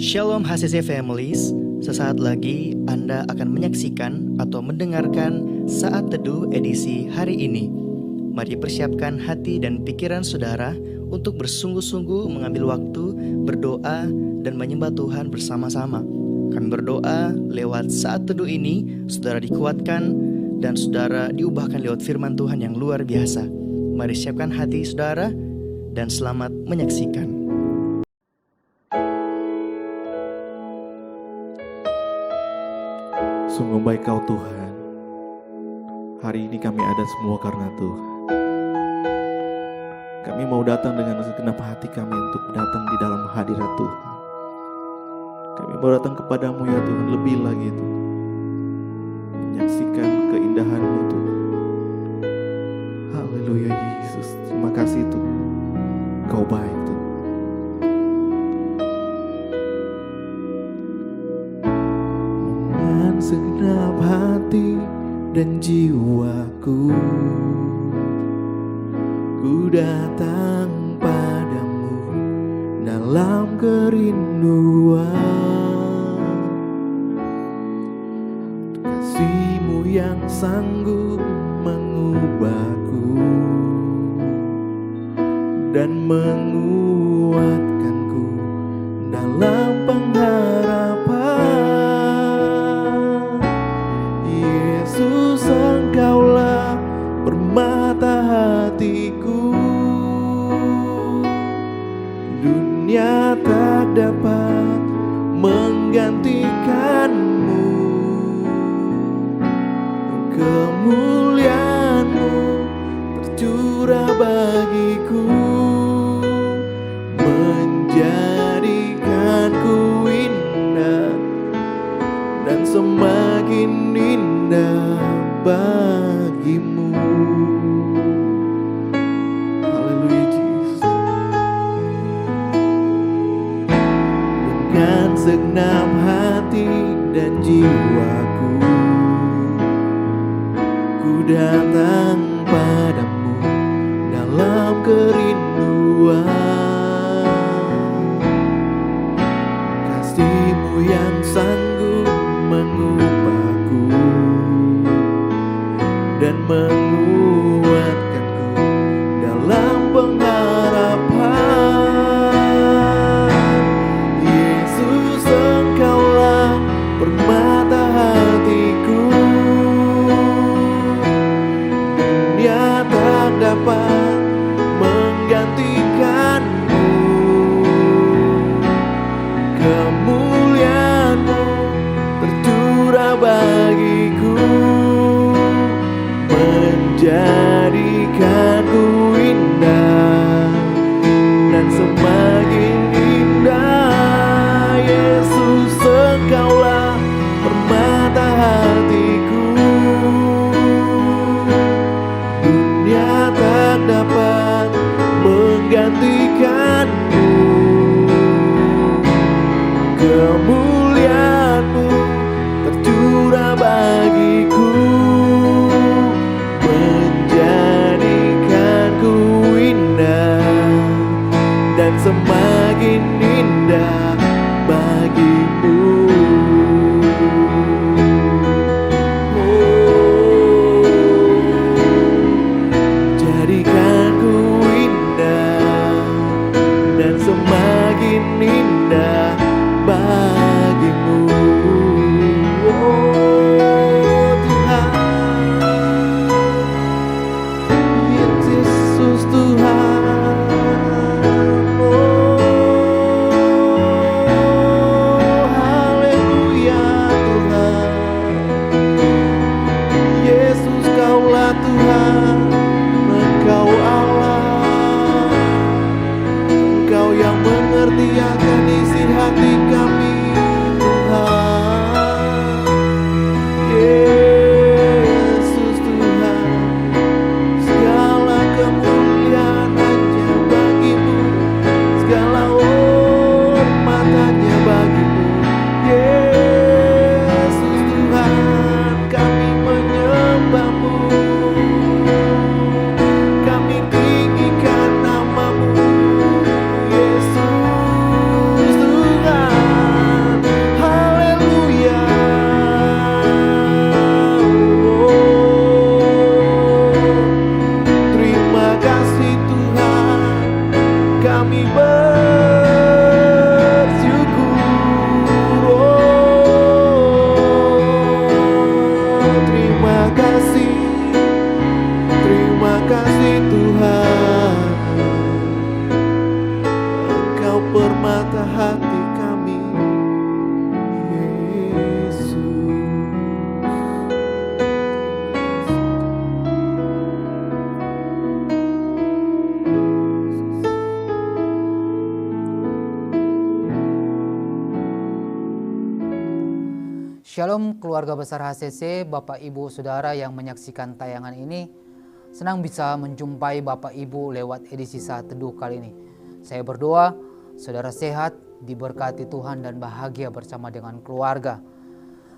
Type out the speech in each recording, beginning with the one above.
Shalom HCC Families, sesaat lagi Anda akan menyaksikan atau mendengarkan Saat Teduh edisi hari ini. Mari persiapkan hati dan pikiran saudara untuk bersungguh-sungguh mengambil waktu, berdoa, dan menyembah Tuhan bersama-sama. Kami berdoa lewat Saat Teduh ini, saudara dikuatkan dan saudara diubahkan lewat firman Tuhan yang luar biasa. Mari siapkan hati saudara dan selamat menyaksikan. Sungguh baik Kau Tuhan. Hari ini kami ada semua karena Tuhan. Kami mau datang dengan segenap hati kami untuk datang di dalam hadirat Tuhan. Kami mau datang kepadamu ya Tuhan, lebih lagi Tuhan, menyaksikan keindahan-Mu Tuhan. Haleluya Yesus, terima kasih Tuhan. Kau baik Tuhan. Dengan segenap hati dan jiwaku, ku datang padamu dalam kerinduan. Kasih-Mu yang sanggup mengubahku dan menguatkanku dalam pengharapan. Yesus, Engkaulah permata hatiku. Dunia tak dapat menggantikan-Mu. Kemuliaan-Mu tercurah bagiku, menjadikanku indah dan semakin indah bagi-Mu. Haleluya Yesus. Dengan segenap hati dan jiwaku, ku datang padamu dalam kerinduan. Kasih-Mu yang sanggup mengubahku dan menguatkanku dalam pengharapan. Yesus, Engkaulah permata hatiku. Dunia tak dapat menggantikan-Mu. Kemuliaan-Mu tercurah bagiku, menjadikanku indah dan semakin indah. Yesus, Engkaulah permata hatiku. Dunia tak dapat menggantikan-Mu. Kemuliaan-Mu tercurah bagiku, menjadikanku indah dan semakin indah bagi-Mu. Jadikanku indah dan semakin indah bagimu. Oh Tuhan, Yesus Tuhan. Oh haleluya. kami bersyukur. Terima kasih Tuhan, Engkau permata hati kami, Yesus. Shalom keluarga besar HCC, Bapak Ibu Saudara yang menyaksikan tayangan ini. Senang bisa menjumpai Bapak Ibu lewat edisi Saat Teduh kali ini. Saya berdoa saudara sehat, diberkati Tuhan dan bahagia bersama dengan keluarga.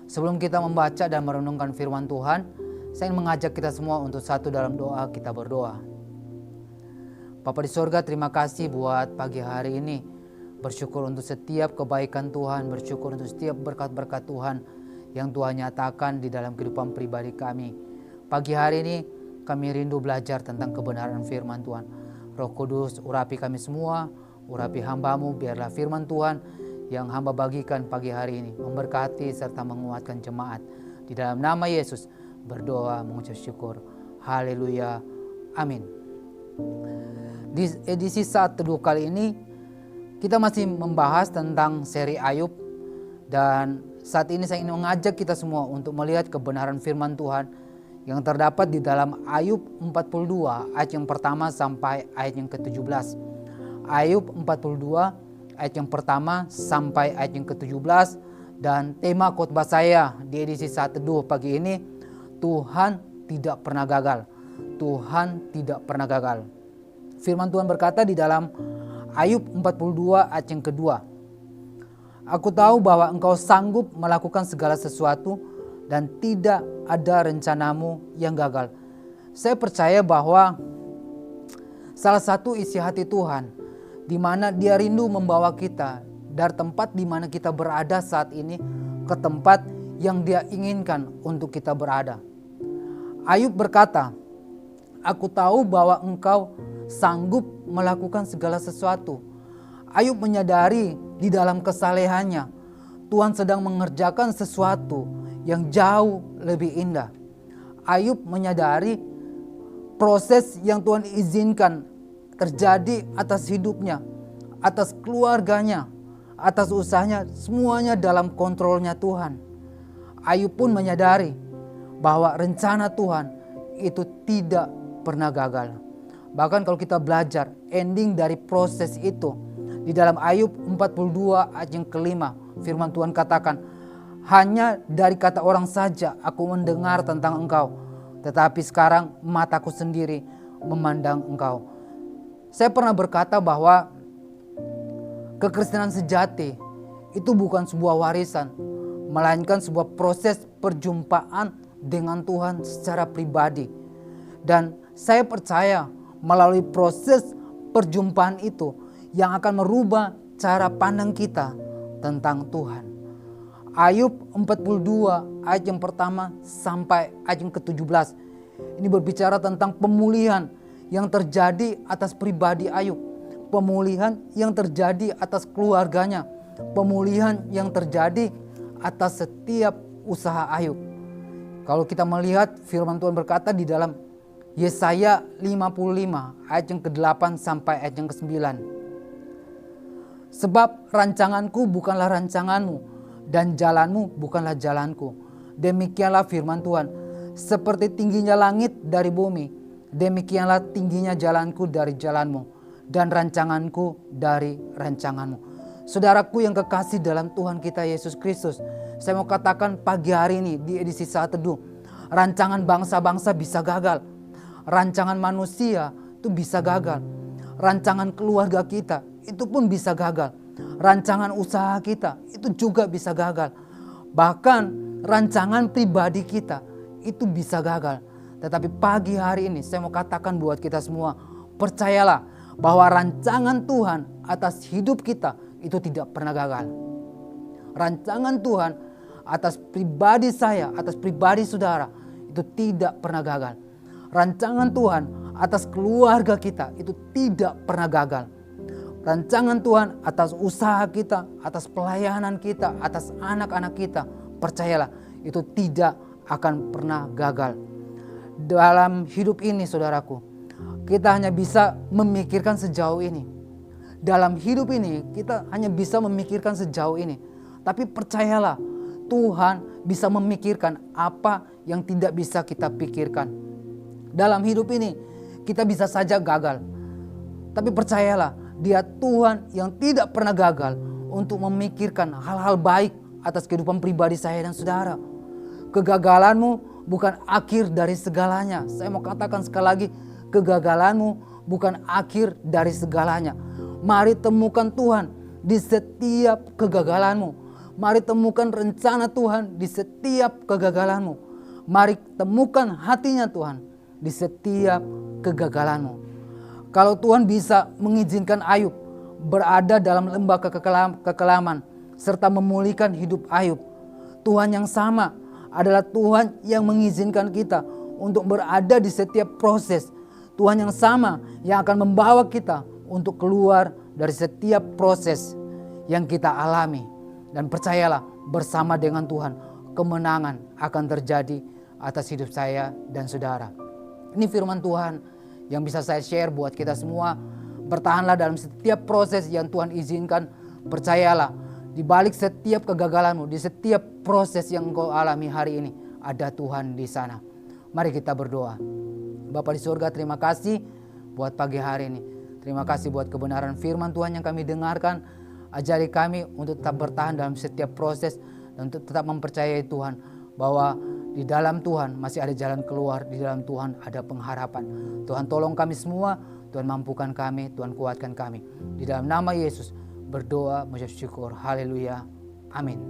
Sebelum kita membaca dan merenungkan firman Tuhan, saya ingin mengajak kita semua untuk satu dalam doa. Kita berdoa. Bapa di sorga, terima kasih buat pagi hari ini. Bersyukur untuk setiap kebaikan Tuhan, bersyukur untuk setiap berkat-berkat Tuhan yang Tuhan nyatakan di dalam kehidupan pribadi kami. Pagi hari ini kami rindu belajar tentang kebenaran firman Tuhan. Roh Kudus, urapi kami semua, urapi hamba-Mu, biarlah firman Tuhan yang hamba bagikan pagi hari ini memberkati serta menguatkan jemaat. Di dalam nama Yesus berdoa mengucap syukur. Haleluya. Amin. Di edisi Saat Teduh kali ini kita masih membahas tentang seri Ayub, dan saat ini saya ingin mengajak kita semua untuk melihat kebenaran firman Tuhan yang terdapat di dalam Ayub 42 ayat yang pertama sampai ayat yang ke-17. Ayub 42 ayat yang pertama sampai ayat yang ke-17, dan tema khotbah saya di edisi Saat Teduh pagi ini, Tuhan tidak pernah gagal. Tuhan tidak pernah gagal. Firman Tuhan berkata di dalam Ayub 42 ayat yang kedua, Aku tahu bahwa engkau sanggup melakukan segala sesuatu dan tidak ada rencanamu yang gagal. Saya percaya bahwa salah satu isi hati Tuhan, di mana Dia rindu membawa kita dari tempat di mana kita berada saat ini ke tempat yang Dia inginkan untuk kita berada. Ayub berkata, Aku tahu bahwa engkau sanggup melakukan segala sesuatu. Ayub menyadari di dalam kesalehannya Tuhan sedang mengerjakan sesuatu yang jauh lebih indah. Ayub menyadari proses yang Tuhan izinkan terjadi atas hidupnya, atas keluarganya, atas usahanya, semuanya dalam kontrolnya Tuhan. Ayub pun menyadari bahwa rencana Tuhan itu tidak pernah gagal. Bahkan kalau kita belajar ending dari proses itu, di dalam Ayub 42 ayat yang kelima, firman Tuhan katakan, hanya dari kata orang saja aku mendengar tentang engkau, tetapi sekarang mataku sendiri memandang engkau. Saya pernah berkata bahwa kekristenan sejati itu bukan sebuah warisan, melainkan sebuah proses perjumpaan dengan Tuhan secara pribadi. Dan saya percaya melalui proses perjumpaan itu yang akan merubah cara pandang kita tentang Tuhan. Ayub 42 ayat yang pertama sampai ayat yang ke-17. Ini berbicara tentang pemulihan yang terjadi atas pribadi Ayub. Pemulihan yang terjadi atas keluarganya. Pemulihan yang terjadi atas setiap usaha Ayub. Kalau kita melihat firman Tuhan berkata di dalam Yesaya 55 ayat yang ke-8 sampai ayat yang ke-9. Sebab rancanganku bukanlah rancanganmu dan jalanmu bukanlah jalanku. Demikianlah firman Tuhan. Seperti tingginya langit dari bumi, demikianlah tingginya jalanku dari jalanmu dan rancanganku dari rancanganmu. Saudaraku yang kekasih dalam Tuhan kita Yesus Kristus, saya mau katakan pagi hari ini di edisi Saat Teduh, rancangan bangsa-bangsa bisa gagal. Rancangan manusia itu bisa gagal. Rancangan keluarga kita itu pun bisa gagal. Rancangan usaha kita itu juga bisa gagal. Bahkan rancangan pribadi kita itu bisa gagal. Tetapi pagi hari ini saya mau katakan buat kita semua, percayalah bahwa rancangan Tuhan atas hidup kita itu tidak pernah gagal. Rancangan Tuhan atas pribadi saya, atas pribadi saudara itu tidak pernah gagal. Rancangan Tuhan atas keluarga kita itu tidak pernah gagal. rancangan Tuhan atas usaha kita, atas pelayanan kita, atas anak-anak kita, percayalah itu tidak akan pernah gagal. Dalam hidup ini saudaraku, kita hanya bisa memikirkan sejauh ini. Dalam hidup ini kita hanya bisa memikirkan sejauh ini. Tapi percayalah, Tuhan bisa memikirkan apa yang tidak bisa kita pikirkan. Dalam hidup ini kita bisa saja gagal. Tapi percayalah, Dia Tuhan yang tidak pernah gagal untuk memikirkan hal-hal baik atas kehidupan pribadi saya dan saudara. Kegagalanmu bukan akhir dari segalanya. Saya mau katakan sekali lagi, kegagalanmu bukan akhir dari segalanya. Mari temukan Tuhan di setiap kegagalanmu. Mari temukan rencana Tuhan di setiap kegagalanmu. Mari temukan hatinya Tuhan di setiap kegagalanmu. Kalau Tuhan bisa mengizinkan Ayub berada dalam lembah kekelaman serta memulihkan hidup Ayub, Tuhan yang sama adalah Tuhan yang mengizinkan kita untuk berada di setiap proses. Tuhan yang sama yang akan membawa kita untuk keluar dari setiap proses yang kita alami. Dan percayalah, bersama dengan Tuhan, kemenangan akan terjadi atas hidup saya dan saudara. Ini firman Tuhan yang bisa saya share buat kita semua. Bertahanlah dalam setiap proses yang Tuhan izinkan. Percayalah, di balik setiap kegagalanmu, di setiap proses yang engkau alami hari ini, ada Tuhan di sana. Mari kita berdoa. Bapa di surga, terima kasih buat pagi hari ini. Terima kasih buat kebenaran firman Tuhan yang kami dengarkan. Ajari kami untuk tetap bertahan dalam setiap proses dan untuk tetap mempercayai Tuhan bahwa di dalam Tuhan masih ada jalan keluar, di dalam Tuhan ada pengharapan. Tuhan tolong kami semua, Tuhan mampukan kami, Tuhan kuatkan kami. Di dalam nama Yesus berdoa, mengucap syukur. Haleluya. Amin.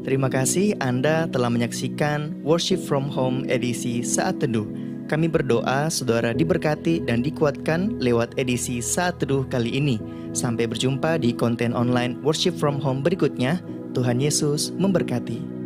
Terima kasih Anda telah menyaksikan Worship from Home edisi Saat Teduh. Kami berdoa saudara diberkati dan dikuatkan lewat edisi Saat Teduh kali ini. Sampai berjumpa di konten online Worship from Home berikutnya. Tuhan Yesus memberkati.